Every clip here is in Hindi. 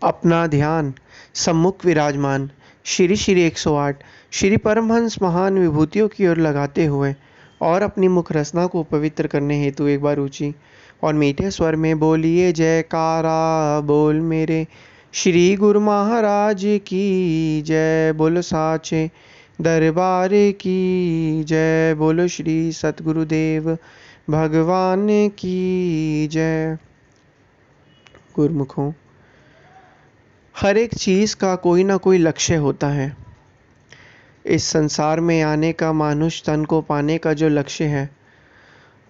अपना ध्यान सम्मुख विराजमान श्री श्री 108 श्री परमहंस महान विभूतियों की ओर लगाते हुए और अपनी मुख रसना को पवित्र करने हेतु एक बार ऊंची और मीठे स्वर में बोलिए जयकारा बोल मेरे श्री गुरु महाराज की जय। बोलो साचे दरबार की जय। बोलो श्री सतगुरुदेव भगवान की जय। गुरुमुखों, हर एक चीज़ का कोई ना कोई लक्ष्य होता है। इस संसार में आने का, मानुष तन को पाने का जो लक्ष्य है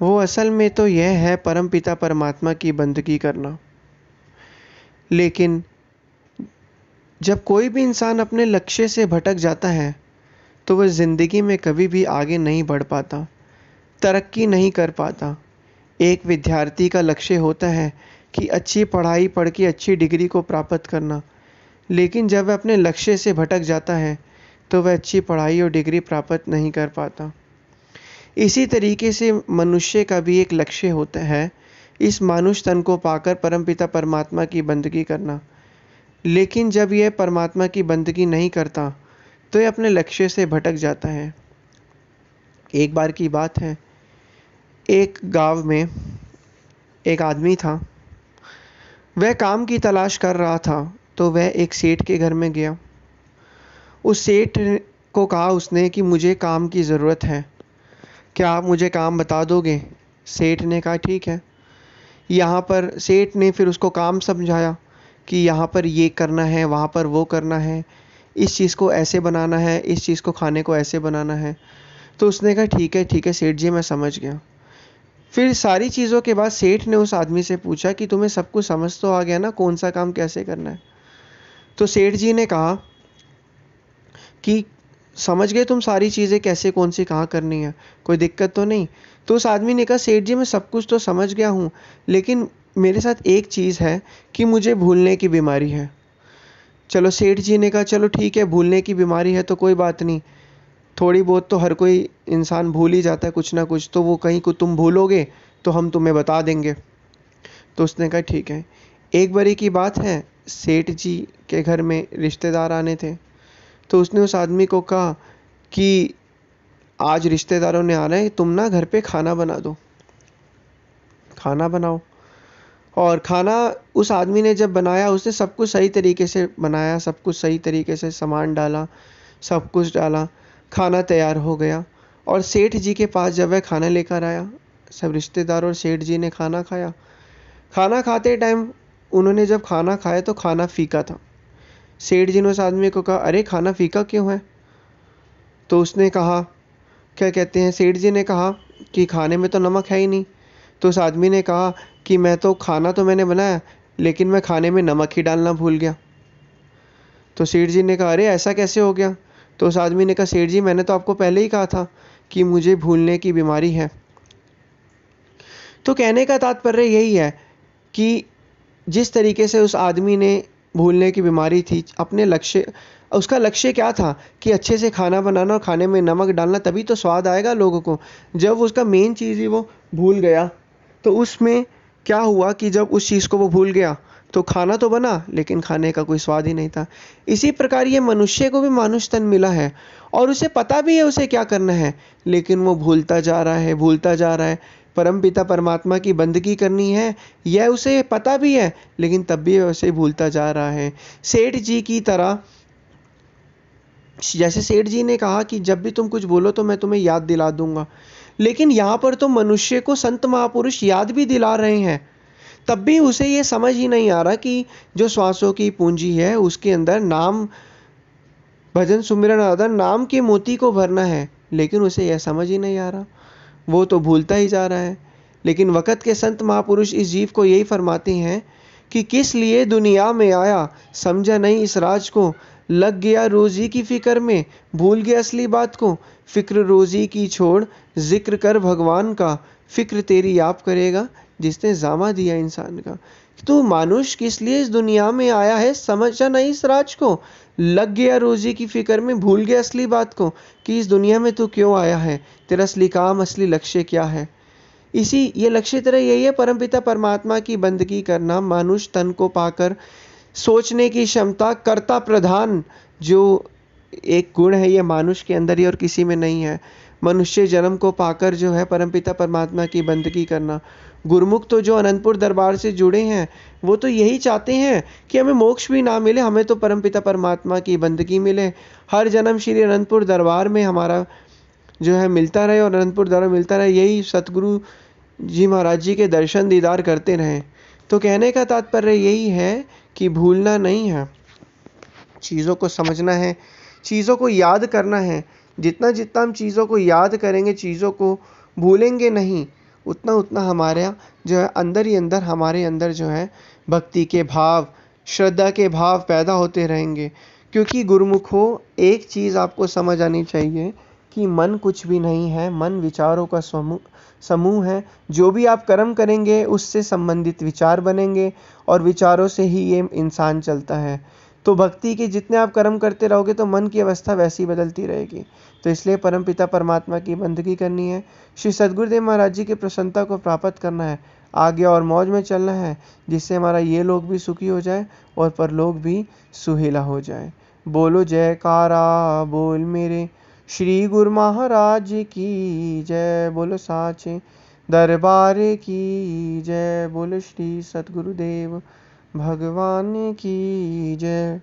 वो असल में तो यह है परमपिता परमात्मा की बंदगी करना। लेकिन जब कोई भी इंसान अपने लक्ष्य से भटक जाता है तो वह ज़िंदगी में कभी भी आगे नहीं बढ़ पाता, तरक्की नहीं कर पाता। एक विद्यार्थी का लक्ष्य होता है कि अच्छी पढ़ाई पढ़ के अच्छी डिग्री को प्राप्त करना, लेकिन जब वह अपने लक्ष्य से भटक जाता है तो वह अच्छी पढ़ाई और डिग्री प्राप्त नहीं कर पाता। इसी तरीके से मनुष्य का भी एक लक्ष्य होता है, इस मानुष तन को पाकर परमपिता परमात्मा की बंदगी करना। लेकिन जब यह परमात्मा की बंदगी नहीं करता तो यह अपने लक्ष्य से भटक जाता है। एक बार की बात है, एक गांव में एक आदमी था। वह काम की तलाश कर रहा था तो वह एक सेठ के घर में गया। उस सेठ को कहा उसने कि मुझे काम की ज़रूरत है, क्या आप मुझे काम बता दोगे? सेठ ने कहा ठीक है। यहाँ पर सेठ ने फिर उसको काम समझाया कि यहाँ पर ये करना है, वहाँ पर वो करना है, इस चीज़ को ऐसे बनाना है, इस चीज़ को खाने को ऐसे बनाना है। तो उसने कहा ठीक है सेठ जी, मैं समझ गया। फिर सारी चीज़ों के बाद सेठ ने उस आदमी से पूछा कि तुम्हें सब कुछ समझ तो आ गया ना, कौन सा काम कैसे करना है? तो सेठ जी ने कहा कि समझ गए तुम सारी चीज़ें, कैसे कौन सी कहाँ करनी है, कोई दिक्कत तो नहीं? तो उस आदमी ने कहा सेठ जी मैं सब कुछ तो समझ गया हूँ, लेकिन मेरे साथ एक चीज़ है कि मुझे भूलने की बीमारी है। चलो सेठ जी ने कहा चलो ठीक है, भूलने की बीमारी है तो कोई बात नहीं, थोड़ी बहुत तो हर कोई इंसान भूल ही जाता है कुछ ना कुछ, तो वो कहीं को तुम भूलोगे तो हम तुम्हें बता देंगे। तो उसने कहा ठीक है। एक बारी की बात है, सेठ जी के घर में रिश्तेदार आने थे। तो उसने उस आदमी को कहा कि आज रिश्तेदारों ने आना है, तुम ना घर पे खाना बना दो, खाना बनाओ। और खाना उस आदमी ने जब बनाया, उसने सब कुछ सही तरीके से बनाया, सब कुछ सही तरीके से सामान डाला, सब कुछ डाला, खाना तैयार हो गया। और सेठ जी के पास जब वह खाना लेकर आया, सब रिश्तेदार और सेठ जी ने खाना खाया। खाना खाते टाइम उन्होंने जब खाना खाया तो खाना फीका था। सेठ जी ने उस आदमी को कहा अरे खाना फीका क्यों है? तो उसने कहा, क्या कहते हैं, सेठ जी ने कहा कि खाने में तो नमक है ही नहीं। तो उस आदमी ने कहा कि मैं तो खाना तो मैंने बनाया, लेकिन मैं खाने में नमक ही डालना भूल गया। तो सेठ जी ने कहा अरे ऐसा कैसे हो गया? तो उस आदमी ने कहा सेठ जी मैंने तो आपको पहले ही कहा था कि मुझे भूलने की बीमारी है। तो कहने का तात्पर्य यही है कि जिस तरीके से उस आदमी ने भूलने की बीमारी थी, अपने लक्ष्य, उसका लक्ष्य क्या था कि अच्छे से खाना बनाना और खाने में नमक डालना, तभी तो स्वाद आएगा लोगों को। जब उसका मेन चीज़ ही वो भूल गया तो उसमें क्या हुआ कि जब उस चीज़ को वो भूल गया तो खाना तो बना लेकिन खाने का कोई स्वाद ही नहीं था। इसी प्रकार ये मनुष्य को भी मानुष तन मिला है और उसे पता भी है उसे क्या करना है, लेकिन वो भूलता जा रहा है, भूलता जा रहा है। परमपिता परमात्मा की बंदगी करनी है यह उसे पता भी है, लेकिन तब भी वैसे भूलता जा रहा है। सेठ जी की तरह, जैसे सेठ जी ने कहा कि जब भी तुम कुछ बोलो तो मैं तुम्हें याद दिला दूंगा, लेकिन यहाँ पर तो मनुष्य को संत महापुरुष याद भी दिला रहे हैं, तब भी उसे ये समझ ही नहीं आ रहा कि जो श्वासों की पूंजी है उसके अंदर नाम, भजन सुमिरन आदर नाम के मोती को भरना है, लेकिन उसे यह समझ ही नहीं आ रहा, वो तो भूलता ही जा रहा है। लेकिन वक़्त के संत महापुरुष इस जीव को यही फरमाते हैं कि किस लिए दुनिया में आया, समझा नहीं इस राज को, लग गया रोज़ी की फ़िक्र में, भूल गया असली बात को। फ़िक्र रोज़ी की छोड़, ज़िक्र कर भगवान का, फ़िक्र तेरी आप करेगा जिसने ज़ामा दिया इंसान का। तो मानुष किस लिए इस दुनिया में आया है, समझा नहीं इस राज को, लग गया रोज़ी की फ़िक्र में, भूल गया असली बात को कि इस दुनिया में तू क्यों आया है, तेरा असली काम, असली लक्ष्य क्या है। इसी ये लक्ष्य तेरा यही है, परमपिता परमात्मा की बंदगी करना, मानुष तन को पाकर सोचने की क्षमता, कर्ता प्रधान जो एक गुण है, ये मानुष के अंदर ही और किसी में नहीं है। मनुष्य जन्म को पाकर जो है परमपिता परमात्मा की बंदगी करना। गुरुमुख तो जो अनंतपुर दरबार से जुड़े हैं, वो तो यही चाहते हैं कि हमें मोक्ष भी ना मिले, हमें तो परमपिता परमात्मा की बंदगी मिले। हर जन्म श्री अनंतपुर दरबार में हमारा जो है मिलता रहे और अनंतपुर दरबार मिलता रहे, यही सतगुरु जी महाराज जी के दर्शन दीदार करते रहें। तो कहने का तात्पर्य यही है कि भूलना नहीं है, चीज़ों को समझना है, चीज़ों को याद करना है। जितना जितना हम चीज़ों को याद करेंगे, चीज़ों को भूलेंगे नहीं, उतना उतना हमारे जो है अंदर ही अंदर, हमारे अंदर जो है भक्ति के भाव, श्रद्धा के भाव पैदा होते रहेंगे। क्योंकि गुरुमुखों, एक चीज़ आपको समझ आनी चाहिए कि मन कुछ भी नहीं है, मन विचारों का समूह है। जो भी आप कर्म करेंगे उससे संबंधित विचार बनेंगे और विचारों से ही ये इंसान चलता है। तो भक्ति के जितने आप कर्म करते रहोगे तो मन की अवस्था वैसी बदलती रहेगी। तो इसलिए परमपिता परमात्मा की बंदगी करनी है, श्री सद्गुरुदेव महाराज जी की प्रसन्नता को प्राप्त करना है, आगे और मौज में चलना है, जिससे हमारा ये लोग भी सुखी हो जाए और परलोक भी सुहेला हो जाए। बोलो जयकारा बोल मेरे श्री गुरु महाराज की जय। बोलो साचे दरबार की जय। बोलो श्री सद्गुरुदेव भगवान की जय।